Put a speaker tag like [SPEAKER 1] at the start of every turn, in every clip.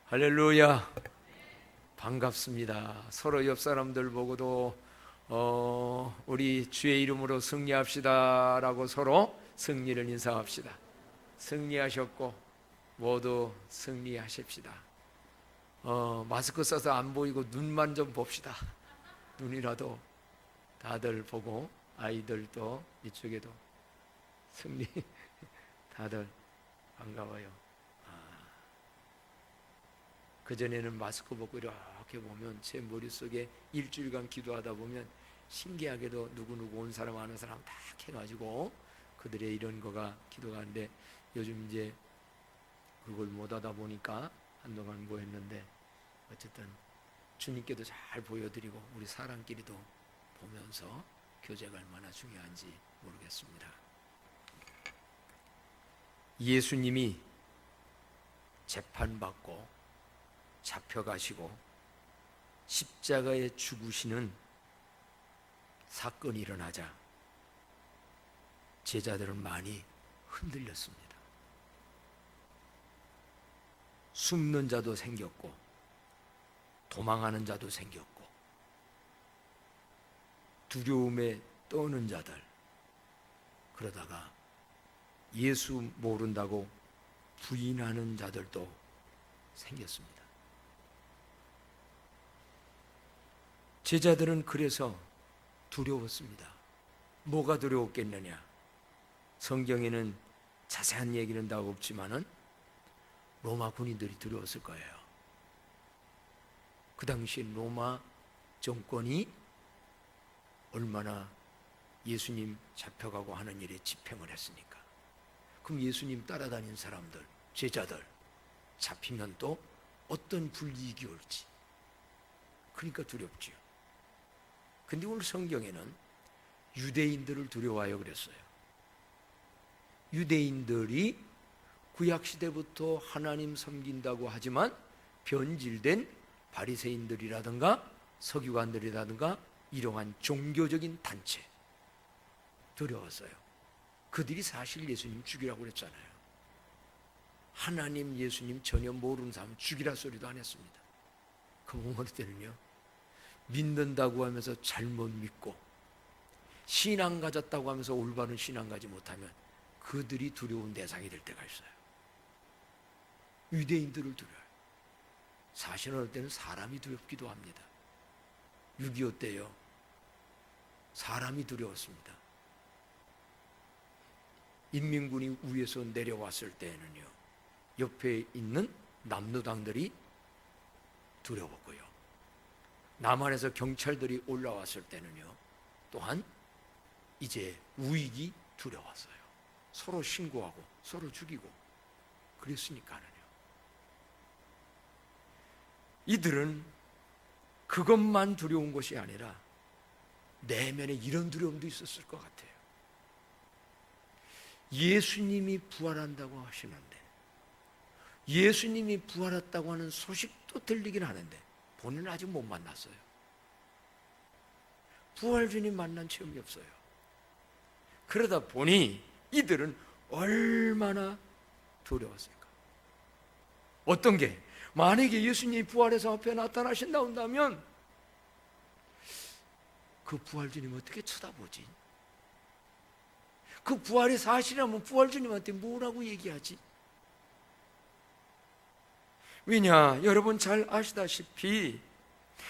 [SPEAKER 1] 할렐루야. 반갑습니다. 서로 옆 사람들 보고도 우리 주의 이름으로 승리합시다 라고 서로 승리를 인사합시다. 승리하셨고 모두 승리하십시다. 마스크 써서 안 보이고 눈만 좀 봅시다. 눈이라도 다들 보고, 아이들도 이쪽에도 승리. 다들 반가워요. 그전에는 마스크 벗고 이렇게 보면 제 머릿속에 일주일간 기도하다 보면 신기하게도 누구누구 온 사람 아는 사람 다 해가지고 그들의 이런 거가 기도가 하는데, 요즘 이제 그걸 못하다 보니까 한동안 뭐 했는데, 어쨌든 주님께도 잘 보여드리고 우리 사람끼리도 보면서 교제가 얼마나 중요한지 모르겠습니다. 예수님이 재판받고 잡혀가시고 십자가에 죽으시는 사건이 일어나자 제자들은 많이 흔들렸습니다. 숨는 자도 생겼고 도망하는 자도 생겼고 두려움에 떠는 자들, 그러다가 예수 모른다고 부인하는 자들도 생겼습니다. 제자들은 그래서 두려웠습니다. 뭐가 두려웠겠느냐? 성경에는 자세한 얘기는 다 없지만은 로마 군인들이 두려웠을 거예요. 그 당시 로마 정권이 얼마나 예수님 잡혀가고 하는 일에 집행을 했으니까. 그럼 예수님 따라다닌 사람들, 제자들 잡히면 또 어떤 불이익이 올지, 그러니까 두렵지요. 근데 오늘 성경에는 유대인들을 두려워하여 그랬어요. 유대인들이 구약시대부터 하나님 섬긴다고 하지만 변질된 바리새인들이라든가 서기관들이라든가 이러한 종교적인 단체, 두려웠어요. 그들이 사실 예수님 죽이라고 그랬잖아요. 하나님 예수님 전혀 모르는 사람 죽이라 소리도 안 했습니다. 그럼 어느 때는요, 믿는다고 하면서 잘못 믿고 신앙 가졌다고 하면서 올바른 신앙 가지 못하면 그들이 두려운 대상이 될 때가 있어요. 유대인들을 두려워요. 사실은 어떨 때는 사람이 두렵기도 합니다. 6.25 때요, 사람이 두려웠습니다. 인민군이 위에서 내려왔을 때는요, 옆에 있는 남로당들이 두려웠고요, 남한에서 경찰들이 올라왔을 때는요, 또한 이제 우익이 두려웠어요. 서로 신고하고 서로 죽이고 그랬으니까는요. 이들은 그것만 두려운 것이 아니라 내면에 이런 두려움도 있었을 것 같아요. 예수님이 부활한다고 하시는데, 예수님이 부활했다고 하는 소식도 들리긴 하는데 본인은 아직 못 만났어요. 부활주님 만난 체험이 없어요. 그러다 보니 이들은 얼마나 두려웠을까. 어떤 게, 만약에 예수님이 부활해서 앞에 나타나신다 한다면 그 부활주님 어떻게 쳐다보지? 그 부활이 사실이라면 부활주님한테 뭐라고 얘기하지? 왜냐, 여러분 잘 아시다시피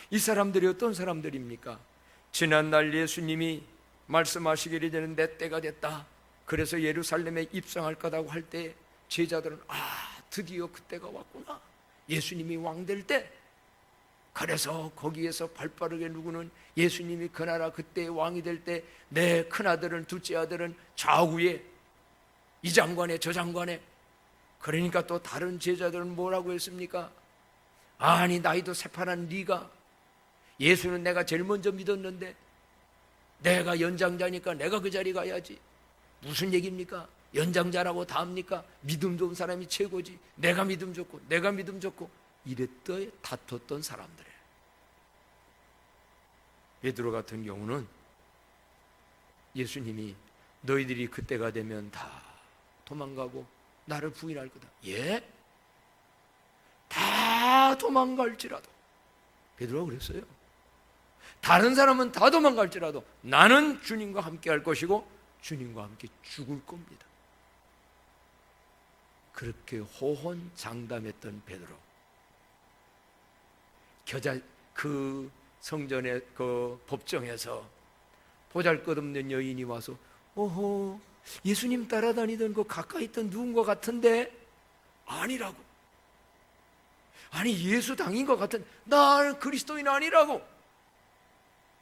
[SPEAKER 1] 이 사람들이 어떤 사람들입니까? 지난날 예수님이 말씀하시기를 이제는 내 때가 됐다, 그래서 예루살렘에 입성할 거라고 할 때 제자들은 드디어 그때가 왔구나, 예수님이 왕 될 때. 그래서 거기에서 발빠르게 누구는 예수님이 그 나라 그때 왕이 될 때 내 큰아들은, 둘째 아들은 좌우에 이 장관에 저 장관에. 그러니까 또 다른 제자들은 뭐라고 했습니까? 아니, 나이도 새파란 네가, 예수는 내가 제일 먼저 믿었는데 내가 연장자니까 내가 그 자리 가야지. 무슨 얘기입니까? 연장자라고 다 합니까? 믿음 좋은 사람이 최고지, 내가 믿음 좋고 내가 믿음 좋고, 이랬더니 다퉜던 사람들이에요. 베드로 같은 경우는 예수님이 너희들이 그때가 되면 다 도망가고 나를 부인할 거다. 예? 다 다 도망갈지라도, 베드로가 그랬어요. 다른 사람은 다 도망갈지라도 나는 주님과 함께 할 것이고 주님과 함께 죽을 겁니다. 그렇게 호언장담했던 베드로, 그 성전의 그 법정에서 보잘것없는 여인이 와서 오호, 예수님 따라다니던 그 가까이 있던 누군가 같은데 아니라고, 아니 예수 당인 것 같은, 나 그리스도인 아니라고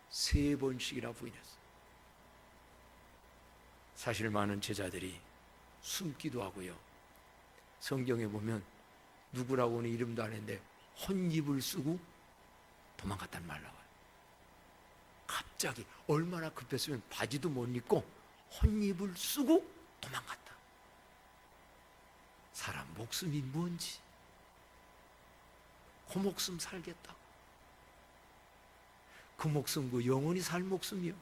[SPEAKER 1] 3번씩이나 부인했어. 사실 많은 제자들이 숨기도 하고요, 성경에 보면 누구라고는 이름도 안 했는데 혼입을 쓰고 도망갔다는 말 나와요. 갑자기 얼마나 급했으면 바지도 못 입고 혼입을 쓰고 도망갔다. 사람 목숨이 뭔지, 그 목숨 살겠다, 그 목숨 그 영원히 살 목숨이요,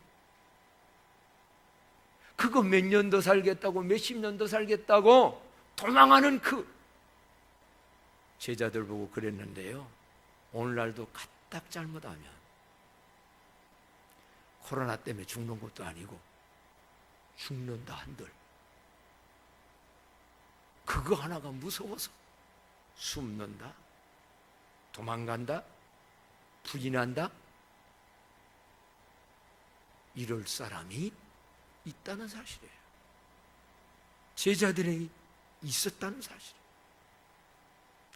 [SPEAKER 1] 그거 몇 년 더 살겠다고, 몇십 년 더 살겠다고 도망하는 그 제자들 보고 그랬는데요, 오늘날도 까딱 잘못하면 코로나 때문에 죽는 것도 아니고 죽는다 한들 그거 하나가 무서워서 숨는다, 도망간다, 부인한다, 이럴 사람이 있다는 사실이에요. 제자들이 있었다는 사실이에요.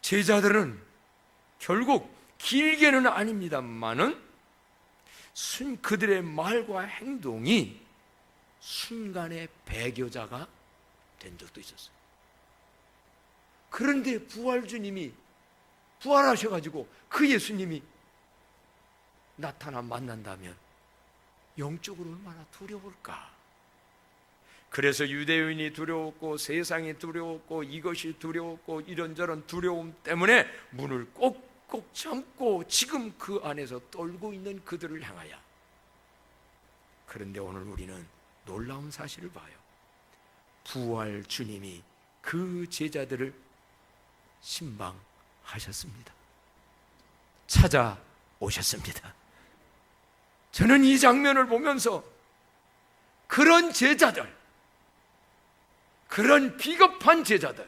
[SPEAKER 1] 제자들은 결국 길게는 아닙니다만은 그들의 말과 행동이 순간의 배교자가 된 적도 있었어요. 그런데 부활주님이 부활하셔가지고 그 예수님이 나타나 만난다면 영적으로 얼마나 두려울까. 그래서 유대인이 두려웠고 세상이 두려웠고 이것이 두려웠고 이런저런 두려움 때문에 문을 꼭꼭 참고 지금 그 안에서 떨고 있는 그들을 향하여. 그런데 오늘 우리는 놀라운 사실을 봐요. 부활 주님이 그 제자들을 신방하셨습니다. 찾아오셨습니다. 저는 이 장면을 보면서 그런 제자들, 그런 비겁한 제자들,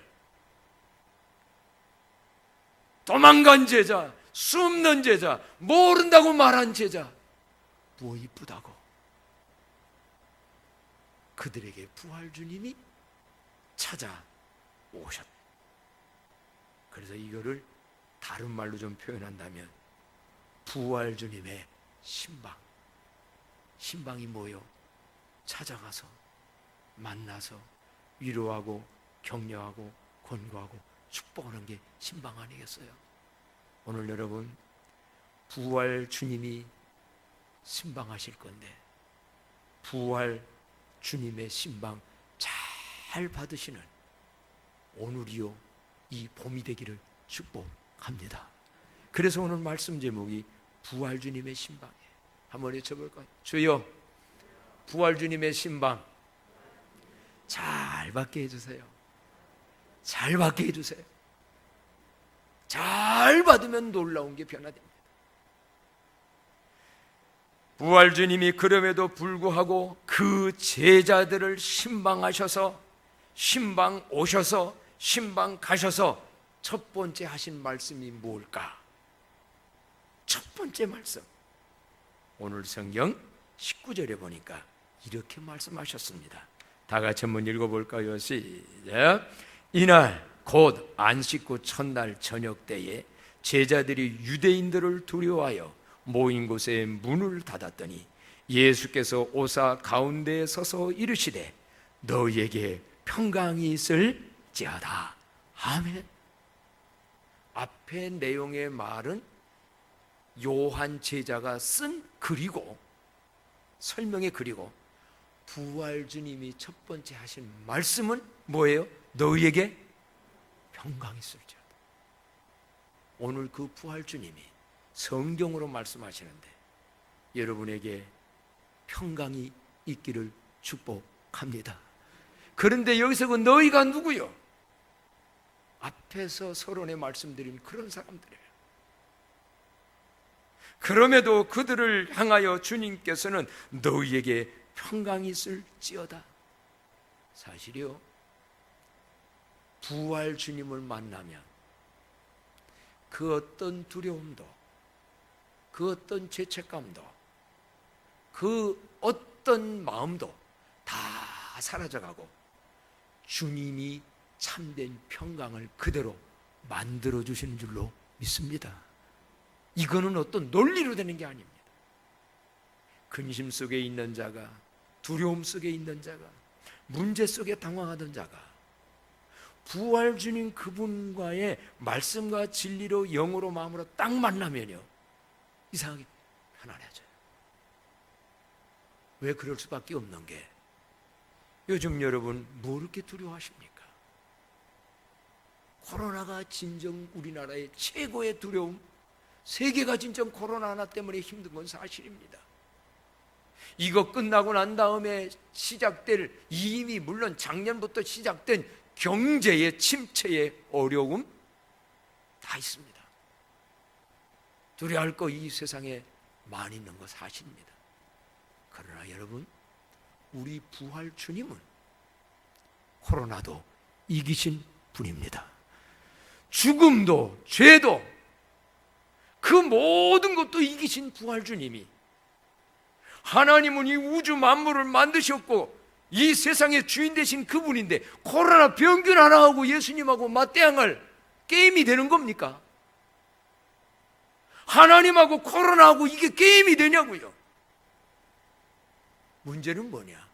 [SPEAKER 1] 도망간 제자, 숨는 제자, 모른다고 말한 제자, 뭐 이쁘다고. 그들에게 부활 주님이 찾아오셨다. 그래서 이거를 다른 말로 좀 표현한다면 부활 주님의 신방. 신방이 뭐요? 찾아가서 만나서 위로하고 격려하고 권고하고 축복하는 게 신방 아니겠어요? 오늘 여러분 부활 주님이 신방하실 건데 부활 주님의 신방 잘 받으시는 오늘이요 이 봄이 되기를 축복합니다. 그래서 오늘 말씀 제목이 부활 주님의 신방이에요. 한번 외쳐볼까요? 주여 부활 주님의 신방 잘 받게 해주세요. 잘 받게 해주세요. 잘 받으면 놀라운 게 변화됩니다. 부활 주님이 그럼에도 불구하고 그 제자들을 신방하셔서 신방 오셔서 신방 가셔서 첫 번째 하신 말씀이 뭘까? 첫 번째 말씀 오늘 성경 19절에 보니까 이렇게 말씀하셨습니다. 다 같이 한번 읽어볼까요? 시작. 이날 곧 안식 후 첫날 저녁 때에 제자들이 유대인들을 두려워하여 모인 곳에 문을 닫았더니 예수께서 오사 가운데에 서서 이르시되 너희에게 평강이 있을지어다. 아멘. 앞에 내용의 말은 요한 제자가 쓴 글이고 설명의 글이고 부활 주님이 첫 번째 하신 말씀은 뭐예요? 너희에게 평강이 있을지어다. 오늘 그 부활 주님이 성경으로 말씀하시는데 여러분에게 평강이 있기를 축복합니다. 그런데 여기서 그 너희가 누구요? 앞에서 서론에 말씀드린 그런 사람들이에요. 그럼에도 그들을 향하여 주님께서는 너희에게 평강이 있을지어다. 사실이요, 부활 주님을 만나면 그 어떤 두려움도, 그 어떤 죄책감도, 그 어떤 마음도 다 사라져가고 주님이 참된 평강을 그대로 만들어주시는 줄로 믿습니다. 이거는 어떤 논리로 되는 게 아닙니다. 근심 속에 있는 자가, 두려움 속에 있는 자가, 문제 속에 당황하던 자가 부활 주님 그분과의 말씀과 진리로 영으로 마음으로 딱 만나면요, 이상하게 편안해져요. 왜 그럴 수밖에 없는 게, 요즘 여러분 뭐 이렇게 두려워하십니까? 코로나가 진정 우리나라의 최고의 두려움, 세계가 진정 코로나 하나 때문에 힘든 건 사실입니다. 이거 끝나고 난 다음에 시작될, 이미 물론 작년부터 시작된 경제의 침체의 어려움 다 있습니다. 두려워할 거 이 세상에 많이 있는 거 사실입니다. 그러나 여러분, 우리 부활 주님은 코로나도 이기신 분입니다. 죽음도 죄도 그 모든 것도 이기신 부활 주님이, 하나님은 이 우주 만물을 만드셨고 이 세상의 주인 되신 그분인데 코로나 병균 하나하고 예수님하고 맞대항할 게임이 되는 겁니까? 하나님하고 코로나하고 이게 게임이 되냐고요. 문제는 뭐냐?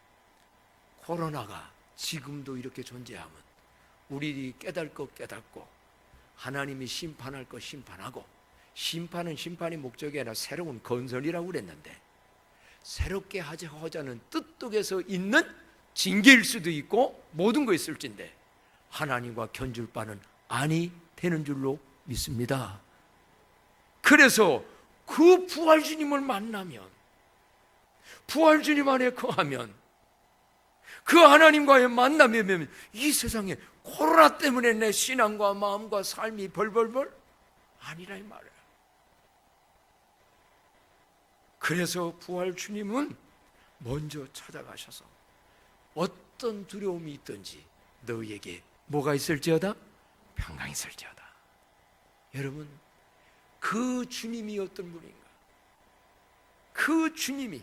[SPEAKER 1] 코로나가 지금도 이렇게 존재하면 우리들이 깨달을 것 깨닫고 하나님이 심판할 것 심판하고, 심판은 심판이 목적이 아니라 새로운 건설이라고 그랬는데, 새롭게 하자는 뜻속에서 있는 징계일 수도 있고 모든 거 있을진데 하나님과 견줄 바는 아니 되는 줄로 믿습니다. 그래서 그 부활 주님을 만나면, 부활 주님 안에 거하면, 그 하나님과의 만남이면 이 세상에 코로나 때문에 내 신앙과 마음과 삶이 벌벌벌 아니라 이 말이에요. 그래서 부활 주님은 먼저 찾아가셔서 어떤 두려움이 있든지 너희에게 뭐가 있을지어다? 평강이 있을지어다. 여러분, 그 주님이 어떤 분인가? 그 주님이,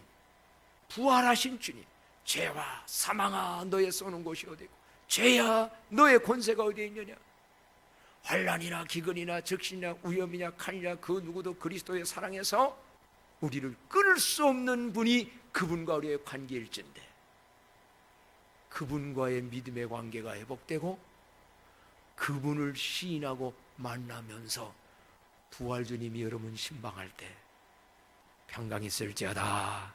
[SPEAKER 1] 부활하신 주님, 죄와 사망아 너의 쏘는 곳이 어디고, 죄야 너의 권세가 어디에 있느냐? 환난이나 기근이나 적신이나 위험이나 칼이나 그 누구도 그리스도의 사랑에서 우리를 끊을 수 없는 분이 그분과 우리의 관계일진데, 그분과의 믿음의 관계가 회복되고 그분을 시인하고 만나면서 부활 주님이 여러분 신방할 때 평강이 있을지어다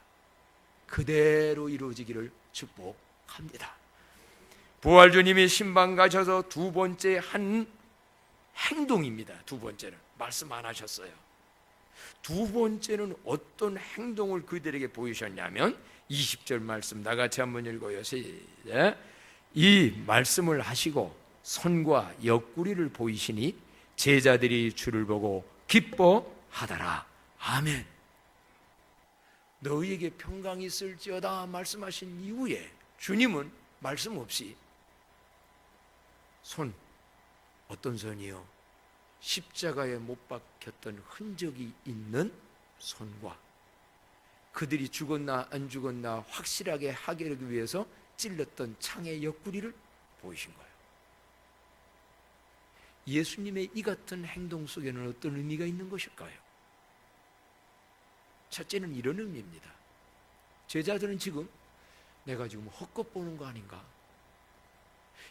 [SPEAKER 1] 그대로 이루어지기를 축복합니다. 부활 주님이 신방 가셔서 두 번째 한 행동입니다. 두 번째는 말씀 안 하셨어요. 두 번째는 어떤 행동을 그들에게 보이셨냐면 20절 말씀 나같이 한번 읽어요. 시작. 이 말씀을 하시고 손과 옆구리를 보이시니 제자들이 주를 보고 기뻐하더라. 아멘. 너희에게 평강이 있을지어다 말씀하신 이후에 주님은 말씀 없이 손, 어떤 손이요? 십자가에 못 박혔던 흔적이 있는 손과 그들이 죽었나 안 죽었나 확실하게 하기 위해서 찔렀던 창의 옆구리를 보이신 거예요. 예수님의 이 같은 행동 속에는 어떤 의미가 있는 것일까요? 첫째는 이런 의미입니다. 제자들은 지금 내가 지금 헛것 보는 거 아닌가?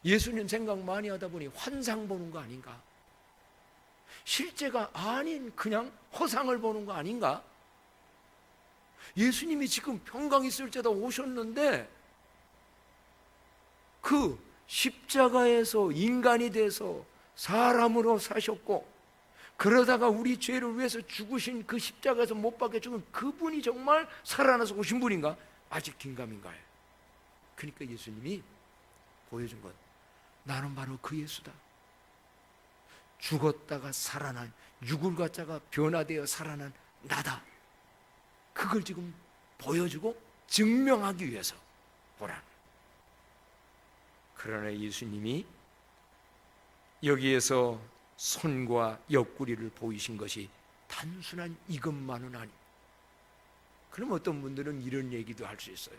[SPEAKER 1] 예수님 생각 많이 하다 보니 환상 보는 거 아닌가? 실제가 아닌 그냥 허상을 보는 거 아닌가? 예수님이 지금 평강 있을지어다 오셨는데 그 십자가에서 인간이 돼서 사람으로 사셨고 그러다가 우리 죄를 위해서 죽으신 그 십자가에서 못 박혀 죽은 그분이 정말 살아나서 오신 분인가? 아직 긴가민가요. 그러니까 예수님이 보여준 건 나는 바로 그 예수다. 죽었다가 살아난, 죽을 가짜가 변화되어 살아난 나다. 그걸 지금 보여주고 증명하기 위해서 보라는. 그러나 예수님이 여기에서 손과 옆구리를 보이신 것이 단순한 이것만은 아닙니다. 그럼 어떤 분들은 이런 얘기도 할 수 있어요.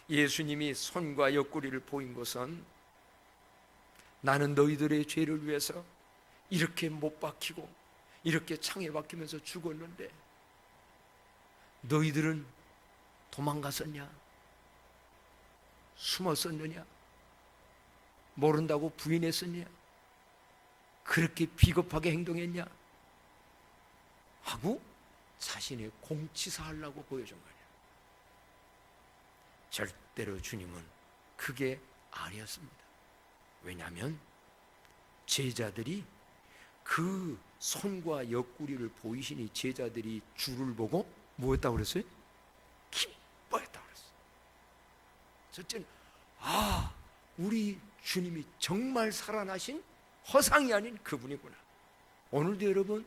[SPEAKER 1] 예수님이 손과 옆구리를 보인 것은 나는 너희들의 죄를 위해서 이렇게 못 박히고 이렇게 창에 박히면서 죽었는데 너희들은 도망갔었냐? 숨었었느냐? 모른다고 부인했었냐? 그렇게 비겁하게 행동했냐? 하고 자신의 공치사하려고 보여준 거예요. 절대로 주님은 그게 아니었습니다. 왜냐하면 제자들이 그 손과 옆구리를 보이시니 제자들이 주를 보고 뭐였다고 그랬어요? 기뻐했다고 그랬어요. 첫째는 우리 주님이 정말 살아나신 허상이 아닌 그분이구나. 오늘도 여러분,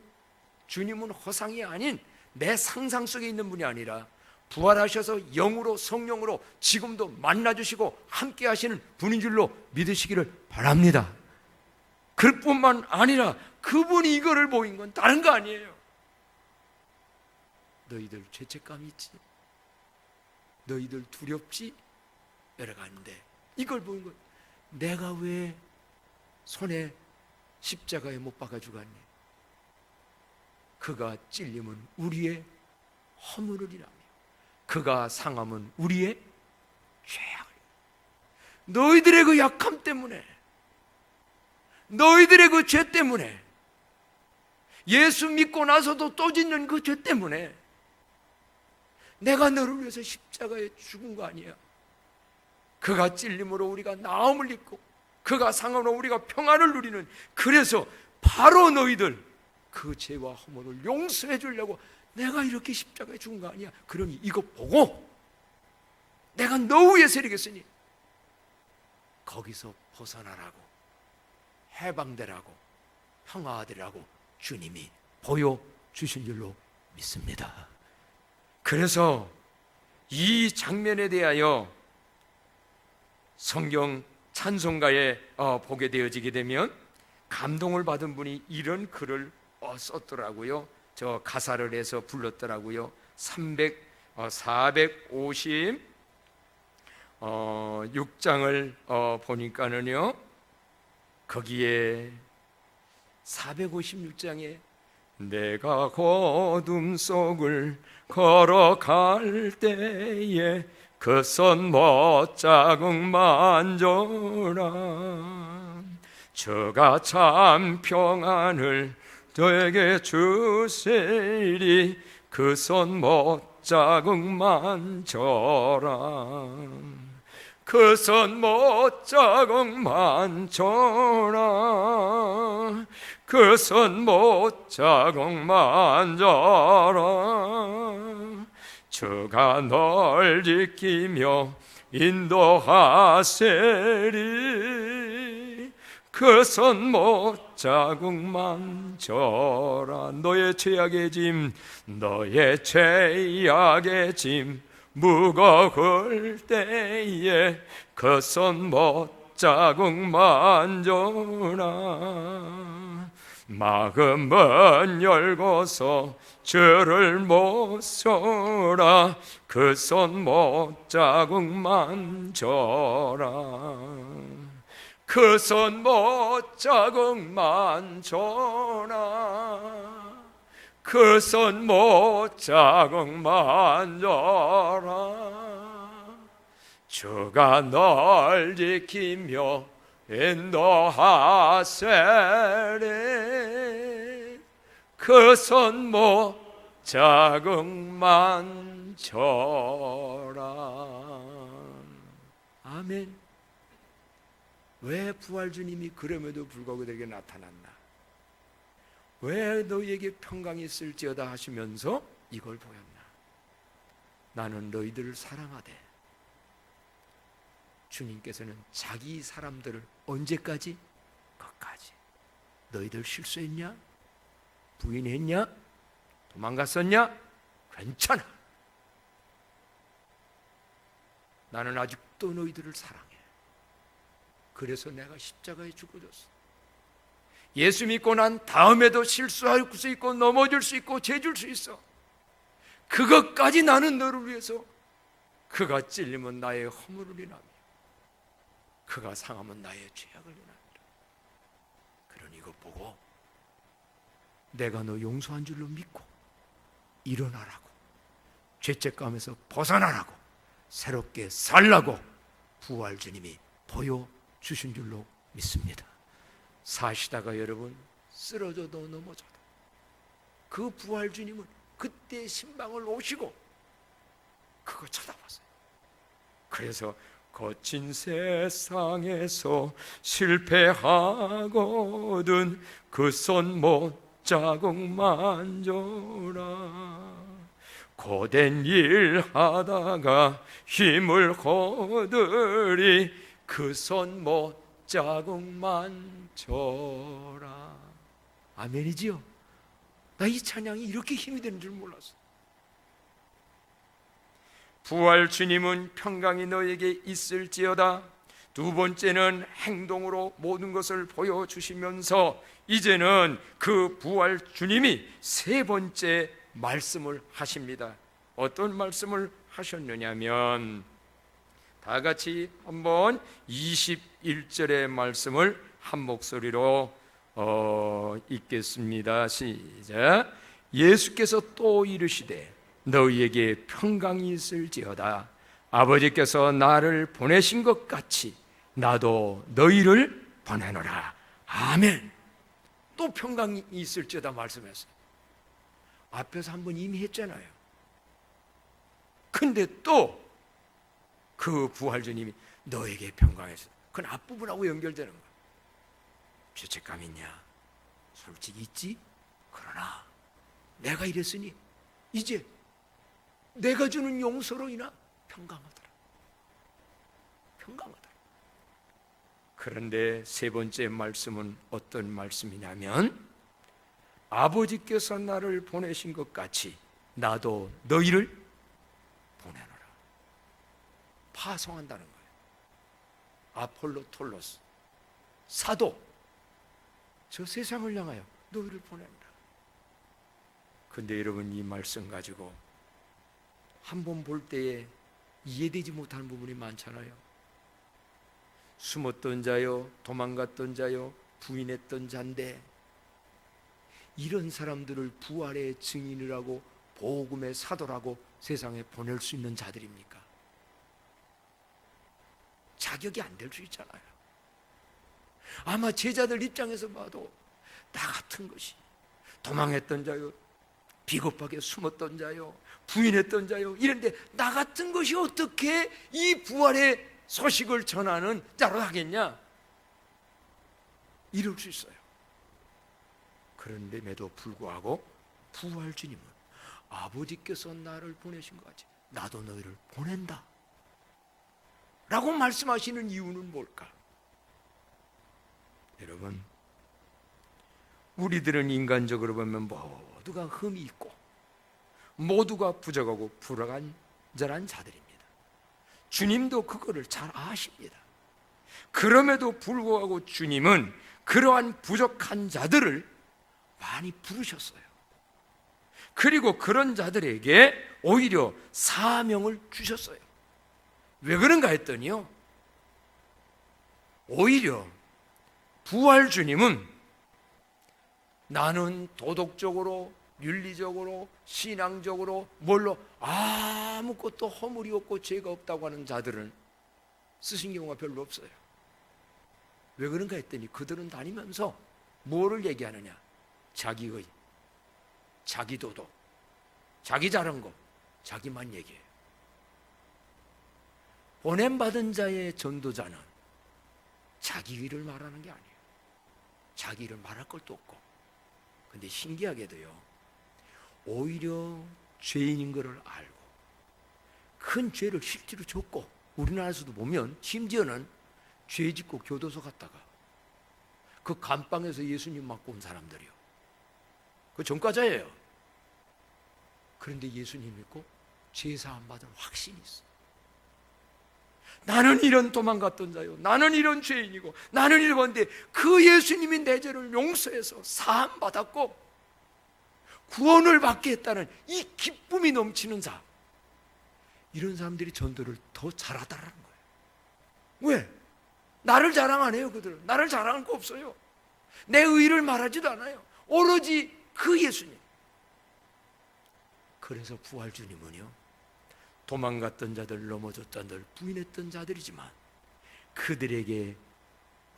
[SPEAKER 1] 주님은 허상이 아닌 내 상상 속에 있는 분이 아니라 부활하셔서 영으로 성령으로 지금도 만나주시고 함께 하시는 분인 줄로 믿으시기를 바랍니다. 그뿐만 아니라 그분이 이거를 보인 건 다른 거 아니에요. 너희들 죄책감이 있지? 너희들 두렵지? 여러 가지인데 이걸 보인 건 내가 왜 손에 십자가에 못 박아 죽었니? 그가 찔림은 우리의 허물이라며 그가 상함은 우리의 죄악을. 너희들의 그 약함 때문에, 너희들의 그 죄 때문에, 예수 믿고 나서도 또 짓는 그 죄 때문에 내가 너를 위해서 십자가에 죽은 거 아니야. 그가 찔림으로 우리가 나음을 입고 그가 상함으로 우리가 평안을 누리는, 그래서 바로 너희들 그 죄와 허물을 용서해 주려고 내가 이렇게 십자가에 죽은 거 아니야. 그러니 이거 보고 내가 너 위해서 이러겠으니 거기서 벗어나라고, 해방되라고, 평화되라고 주님이 보여주신 줄로 믿습니다. 그래서 이 장면에 대하여 성경 찬송가에 보게 되어지게 되면 감동을 받은 분이 이런 글을 썼더라고요. 저 가사를 해서 불렀더라고요. 456장을 보니까는요, 거기에 456장에 내가 어둠 속을 걸어갈 때에 그 손 못자국 만져라. 저가 참 평안을 너에게 주시리. 그 손 못자국 만져라. 그 손 못자국 만져라. 그 손 못자국 만져라. 주가 널 지키며 인도하시리. 그 손 못자국 만져라. 너의 죄악의 짐, 너의 죄악의 짐 무거울 때에 그 손 못자국 만져라. 마음은 열고서 주를 모셔라. 그 손 못자국 만져라. 그 손 못자국 만져라. 그 손 못자국 만져라. 주가 널 지키며 인도하시리. 그 손 못자국 만져라. 아멘. 왜 부활주님이 그럼에도 불구하고 너에게 나타났나? 왜 너희에게 평강이 있을지어다 하시면서 이걸 보였나? 나는 너희들을 사랑하되. 주님께서는 자기 사람들을 언제까지? 끝까지. 너희들 실수했냐? 부인했냐? 도망갔었냐? 괜찮아. 나는 아직도 너희들을 사랑해. 그래서 내가 십자가에 죽어졌어. 예수 믿고 난 다음에도 실수할 수 있고 넘어질 수 있고 죄질 수 있어. 그것까지 나는 너를 위해서, 그가 찔리면 나의 허물을 인하며 그가 상하면 나의 죄악을 인하리라. 그러니 이거 보고 내가 너 용서한 줄로 믿고 일어나라고, 죄책감에서 벗어나라고, 새롭게 살라고 부활 주님이 보여주신 줄로 믿습니다. 사시다가 여러분 쓰러져도 넘어져도 그 부활 주님은 그때 신방을 오시고 그거 쳐다봤어요. 그래서 거친 세상에서 실패하거든 그 손 못자국만 줘라. 고된 일 하다가 힘을 거두리 그 손 못자국만 줘라. 아멘이지요? 나 이 찬양이 이렇게 힘이 되는 줄 몰랐어. 부활 주님은 평강이 너에게 있을지어다. 두 번째는 행동으로 모든 것을 보여주시면서 이제는 그 부활 주님이 세 번째 말씀을 하십니다. 어떤 말씀을 하셨느냐면, 다 같이 한번 21절의 말씀을 한 목소리로 읽겠습니다. 시작. 예수께서 또 이르시되 너희에게 평강이 있을지어다. 아버지께서 나를 보내신 것 같이 나도 너희를 보내노라. 아멘. 또 평강이 있을지어다 말씀했어요. 앞에서 한번 이미 했잖아요. 근데 또 그 부활주님이 너에게 평강했어. 그건 앞부분하고 연결되는 거야. 죄책감 있냐? 솔직히 있지? 그러나 내가 이랬으니 이제 내가 주는 용서로 인하 평강하더라. 평강하더라. 그런데 세 번째 말씀은 어떤 말씀이냐면, 아버지께서 나를 보내신 것 같이 나도 너희를 보내노라. 파송한다는 거예요. 아폴로 톨로스 사도, 저 세상을 향하여 너희를 보낸다. 근데 여러분, 이 말씀 가지고 한 번 볼 때에 이해되지 못하는 부분이 많잖아요. 숨었던 자요, 도망갔던 자요, 부인했던 자인데 이런 사람들을 부활의 증인이라고, 복음의 사도라고 세상에 보낼 수 있는 자들입니까? 자격이 안 될 수 있잖아요. 아마 제자들 입장에서 봐도 나 같은 것이 도망했던 자요, 비겁하게 숨었던 자요, 부인했던 자요, 이런데 나 같은 것이 어떻게 이 부활의 소식을 전하는 자로 하겠냐? 이럴 수 있어요. 그런데에도 불구하고 부활 주님은 아버지께서 나를 보내신 것 같이 나도 너희를 보낸다 라고 말씀하시는 이유는 뭘까? 여러분, 우리들은 인간적으로 보면 모두가 흠이 있고 모두가 부족하고 불완전한 자들입니다. 주님도 그거를 잘 아십니다. 그럼에도 불구하고 주님은 그러한 부족한 자들을 많이 부르셨어요. 그리고 그런 자들에게 오히려 사명을 주셨어요. 왜 그런가 했더니요, 오히려 부활 주님은 나는 도덕적으로, 윤리적으로, 신앙적으로 뭘로 아무것도 허물이 없고 죄가 없다고 하는 자들은 쓰신 경우가 별로 없어요. 왜 그런가 했더니 그들은 다니면서 뭐를 얘기하느냐? 자기의, 자기 도덕, 자기 잘한 거, 자기만 얘기해요. 보냄받은 자의 전도자는 자기 일을 말하는 게 아니에요. 자기 일을 말할 것도 없고. 근데 신기하게도요, 오히려 죄인인 것을 알고 큰 죄를 실제로 졌고, 우리나라에서도 보면 심지어는 죄 짓고 교도소 갔다가 그 감방에서 예수님 맞고 온 사람들이요, 그 전과자예요. 그런데 예수님 믿고 죄사함 받은 확신이 있어. 나는 이런 도망갔던 자요, 나는 이런 죄인이고, 나는 이런데 그 예수님이 내 죄를 용서해서 사함 받았고 구원을 받게 했다는 이 기쁨이 넘치는 자, 이런 사람들이 전도를 더 잘하더라는 거예요. 왜? 나를 자랑 안 해요. 그들은 나를 자랑할 거 없어요. 내 의를 말하지도 않아요. 오로지 그 예수님. 그래서 부활주님은요, 도망갔던 자들, 넘어졌던 자들, 부인했던 자들이지만 그들에게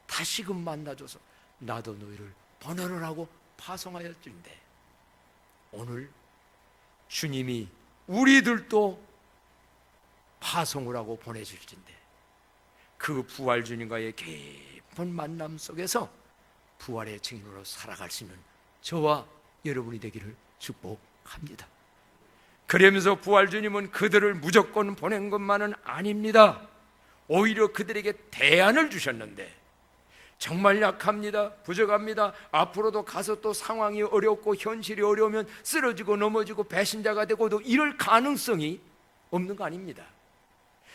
[SPEAKER 1] 다시금 만나줘서 나도 너희를 번호를 하고 파송하였던데, 오늘 주님이 우리들도 파송을 하고 보내줄진데, 그 부활 주님과의 깊은 만남 속에서 부활의 증인으로 살아갈 수 있는 저와 여러분이 되기를 축복합니다. 그러면서 부활 주님은 그들을 무조건 보낸 것만은 아닙니다. 오히려 그들에게 대안을 주셨는데, 정말 약합니다, 부족합니다, 앞으로도 가서 또 상황이 어렵고 현실이 어려우면 쓰러지고 넘어지고 배신자가 되고도 이럴 가능성이 없는 거 아닙니다.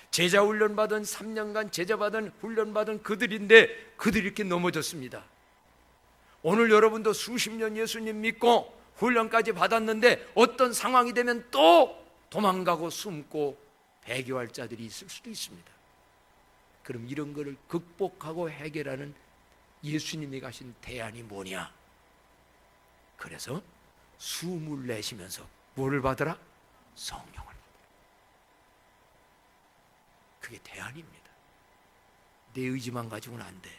[SPEAKER 1] 제자 훈련받은 3년간 제자받은 훈련받은 그들인데 그들이 이렇게 넘어졌습니다. 오늘 여러분도 수십 년 예수님 믿고 훈련까지 받았는데 어떤 상황이 되면 또 도망가고 숨고 배교할 자들이 있을 수도 있습니다. 그럼 이런 거를 극복하고 해결하는 예수님이 가신 대안이 뭐냐? 그래서 숨을 내쉬면서 뭐를 받으라? 성령을 받으라. 그게 대안입니다. 내 의지만 가지고는 안 돼.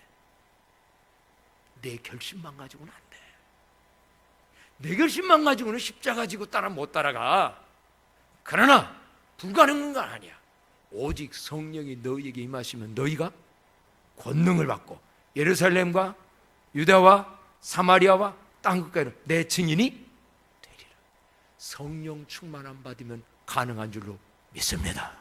[SPEAKER 1] 내 결심만 가지고는 안 돼. 내 결심만 가지고는 십자가 지고 따라 못 따라가. 그러나 불가능한 건 아니야. 오직 성령이 너희에게 임하시면 너희가 권능을 받고 예루살렘과 유다와 사마리아와 땅끝까지 내 증인이 되리라. 성령 충만함 받으면 가능한 줄로 믿습니다.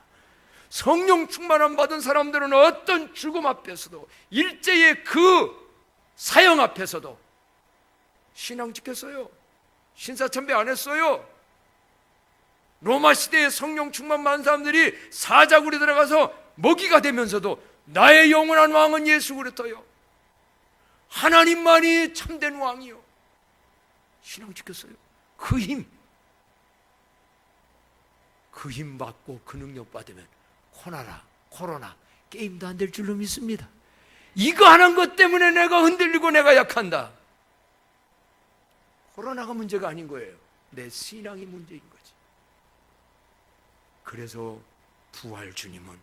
[SPEAKER 1] 성령 충만함 받은 사람들은 어떤 죽음 앞에서도, 일제의 그 사형 앞에서도 신앙 지켰어요. 신사참배 안 했어요. 로마 시대에 성령 충만 받은 사람들이 사자굴에 들어가서 먹이가 되면서도 나의 영원한 왕은 예수 그리스도요, 하나님만이 참된 왕이요, 신앙 지켰어요. 그 힘 받고 그 능력 받으면 코로나 게임도 안 될 줄로 믿습니다. 이거 하는 것 때문에 내가 흔들리고 내가 약한다. 코로나가 문제가 아닌 거예요. 내 신앙이 문제인 거지. 그래서 부활 주님은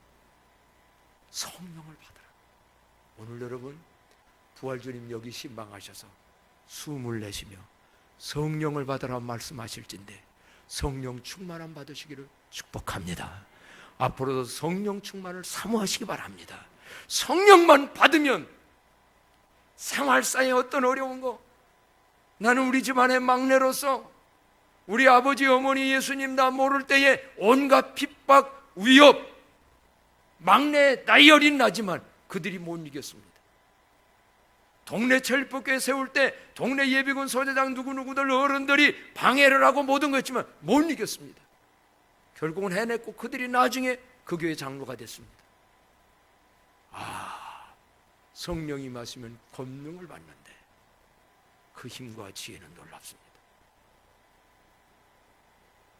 [SPEAKER 1] 성령을 받으라. 오늘 여러분 부활 주님 여기 신방하셔서 숨을 내쉬며 성령을 받으라 말씀하실진데 성령 충만함 받으시기를 축복합니다. 앞으로도 성령 충만을 사모하시기 바랍니다. 성령만 받으면 생활상의 어떤 어려운 거, 나는 우리 집안의 막내로서 우리 아버지 어머니 예수님 다 모를 때에 온갖 핍박 위협, 막내 나이 어린 나지만 그들이 못 이겼습니다. 동네 철법교회 세울 때 동네 예비군 소대장 누구누구들 어른들이 방해를 하고 모든 거 했지만 못 이겼습니다. 결국은 해냈고 그들이 나중에 그 교회 장로가 됐습니다. 성령이 마시면 권능을 받는데 그 힘과 지혜는 놀랍습니다.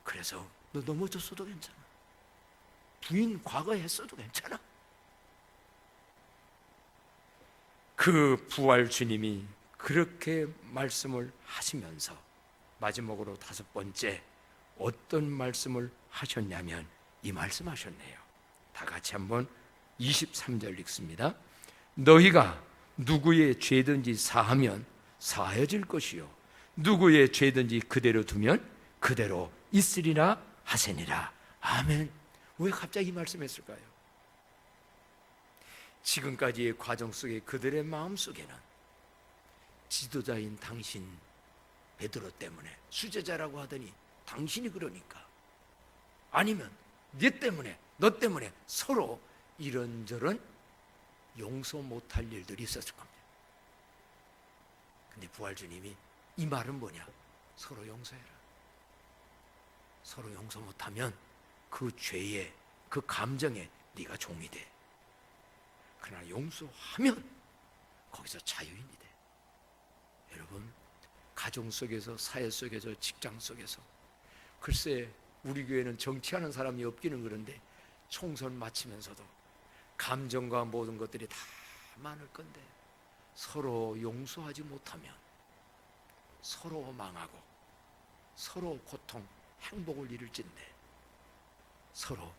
[SPEAKER 1] 그래서 너 넘어졌어도 괜찮아. 부인 과거에 했어도 괜찮아. 그 부활 주님이 그렇게 말씀을 하시면서 마지막으로 5번째 어떤 말씀을 하셨냐면 이 말씀 하셨네요. 다 같이 한번 23절 읽습니다. 너희가 누구의 죄든지 사하면 사하여질 것이요 누구의 죄든지 그대로 두면 그대로 있으리라 하시니라. 아멘. 왜 갑자기 이 말씀했을까요? 지금까지의 과정 속에 그들의 마음 속에는 지도자인 당신 베드로 때문에, 수제자라고 하더니 당신이 그러니까, 아니면 네 때문에, 너 때문에 서로 이런저런 용서 못할 일들이 있었을 겁니다. 근데 부활주님이 이 말은 뭐냐? 서로 용서해라. 서로 용서 못하면 그 죄에, 그 감정에 네가 종이 돼. 그러나 용서하면 거기서 자유인이 돼. 여러분, 가정 속에서, 사회 속에서, 직장 속에서, 글쎄 우리 교회는 정치하는 사람이 없기는 그런데 총선 마치면서도 감정과 모든 것들이 다 많을 건데 서로 용서하지 못하면 서로 망하고 서로 고통, 행복을 잃을진데 서로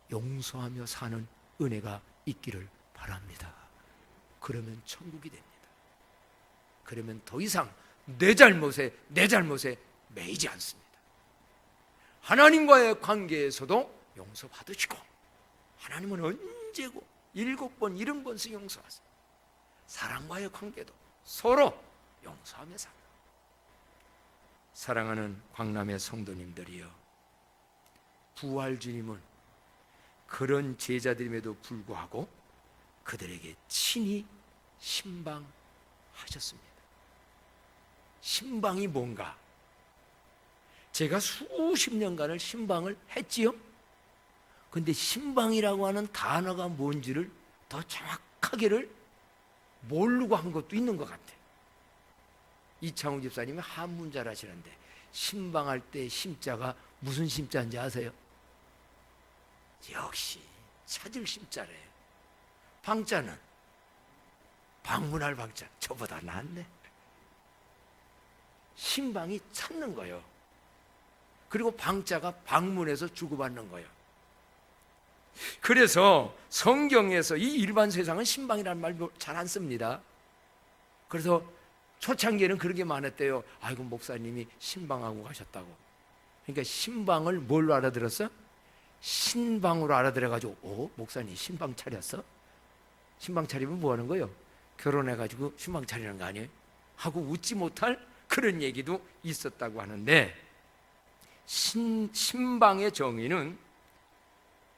[SPEAKER 1] 용서하며 사는 은혜가 있기를 바랍니다. 그러면 천국이 됩니다. 그러면 더 이상 내 잘못에 매이지 않습니다. 하나님과의 관계에서도 용서받으시고, 하나님은 언제고 7번 70번씩 용서하세요. 사랑과의 관계도 서로 용서하며 삽니다. 사랑하는 광남의 성도님들이여, 부활 주님은 그런 제자들임에도 불구하고 그들에게 친히 신방하셨습니다. 신방이 뭔가? 제가 수십 년간을 신방을 했지요. 근데 신방이라고 하는 단어가 뭔지를 더 정확하게를 모르고 한 것도 있는 것 같아요. 이창우 집사님이 한문 잘하시는데 신방할 때 심자가 무슨 심자인지 아세요? 역시 찾을 심자래요. 방자는 방문할 방자, 저보다 낫네. 신방이 찾는 거예요. 그리고 방자가 방문해서 주고받는 거예요. 그래서 성경에서 이 일반 세상은 신방이라는 말 잘 안 씁니다. 그래서 초창기에는 그렇게 많았대요. 아이고, 목사님이 신방하고 가셨다고. 그러니까 신방을 뭘로 알아들었어? 신방으로 알아들어가지고, 목사님 신방 차렸어? 신방 차리면 뭐 하는 거예요? 결혼해가지고 신방 차리는 거 아니에요? 하고 웃지 못할 그런 얘기도 있었다고 하는데, 신방의 정의는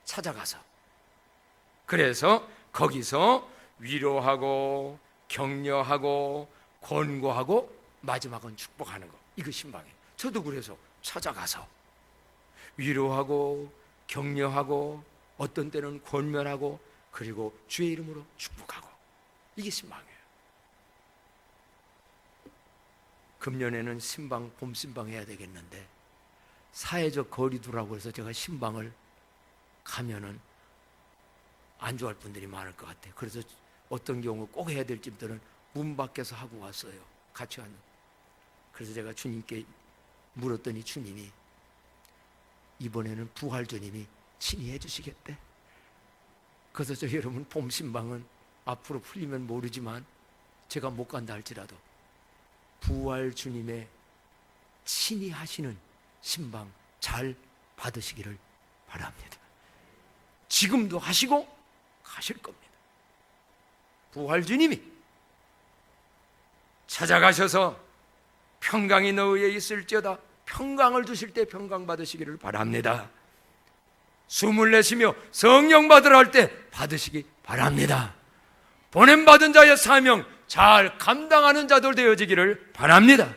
[SPEAKER 1] 찾아가서, 그래서 거기서 위로하고 격려하고 권고하고 마지막은 축복하는 거, 이거 신방이에요. 저도 그래서 찾아가서 위로하고 격려하고 어떤 때는 권면하고 그리고 주의 이름으로 축복하고, 이게 신방이에요. 금년에는 신방, 봄 신방 해야 되겠는데 사회적 거리두라고 해서 제가 신방을 가면은 안 좋아할 분들이 많을 것 같아요. 그래서 어떤 경우 꼭 해야 될 집들은 문 밖에서 하고 왔어요. 같이 하는. 그래서 제가 주님께 물었더니 주님이 이번에는 부활 주님이 친히 해주시겠대. 그래서 저 여러분, 봄 신방은 앞으로 풀리면 모르지만 제가 못 간다 할지라도 부활 주님의 친히 하시는 신방 잘 받으시기를 바랍니다. 지금도 하시고 가실 겁니다. 부활 주님이 찾아가셔서 평강이 너희에 있을지어다, 평강을 주실 때 평강 받으시기를 바랍니다. 숨을 내쉬며 성령 받으라 할 때 받으시기 바랍니다. 보냄받은 자의 사명 잘 감당하는 자들 되어지기를 바랍니다.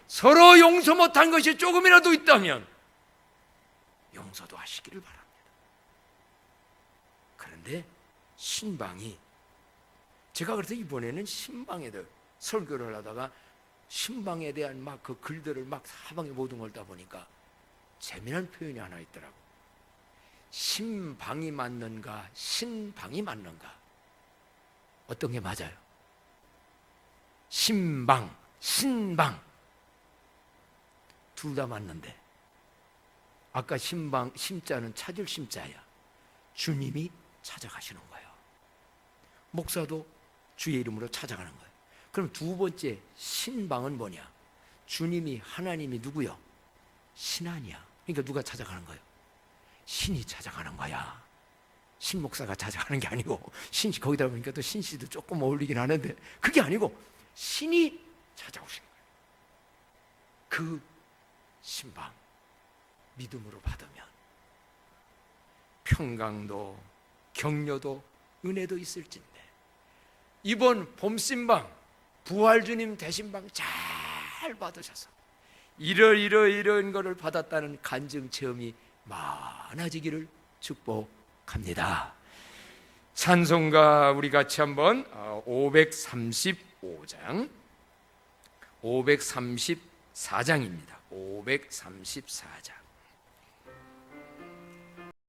[SPEAKER 1] 서로 용서 못한 것이 조금이라도 있다면 용서도 하시기를 바랍니다. 그런데 신방이, 제가 그래서 이번에는 신방에도 설교를 하다가 신방에 대한 막 그 글들을 막 사방에 모든 걸 다 보니까 재미난 표현이 하나 있더라고. 신방이 맞는가 신방이 맞는가, 어떤 게 맞아요? 신방, 신방 둘 다 맞는데, 아까 신방, 심자는 찾을 심자야. 주님이 찾아가시는 거예요. 목사도 주의 이름으로 찾아가는 거예요. 그럼 두 번째 신방은 뭐냐? 주님이, 하나님이 누구요? 신하니야. 그러니까 누가 찾아가는 거예요? 신이 찾아가는 거야. 신 목사가 찾아가는 게 아니고, 신, 거기다 보니까 또 신씨도 조금 어울리긴 하는데 그게 아니고 신이 찾아오신 거예요. 그 신방 믿음으로 받으면 평강도 격려도 은혜도 있을진데, 이번 봄신방 부활주님 대신방 잘 받으셔서 이런 거를 받았다는 간증 체험이 많아지기를 축복합니다. 찬송가 우리 같이 한번 535장 534장입니다. 534장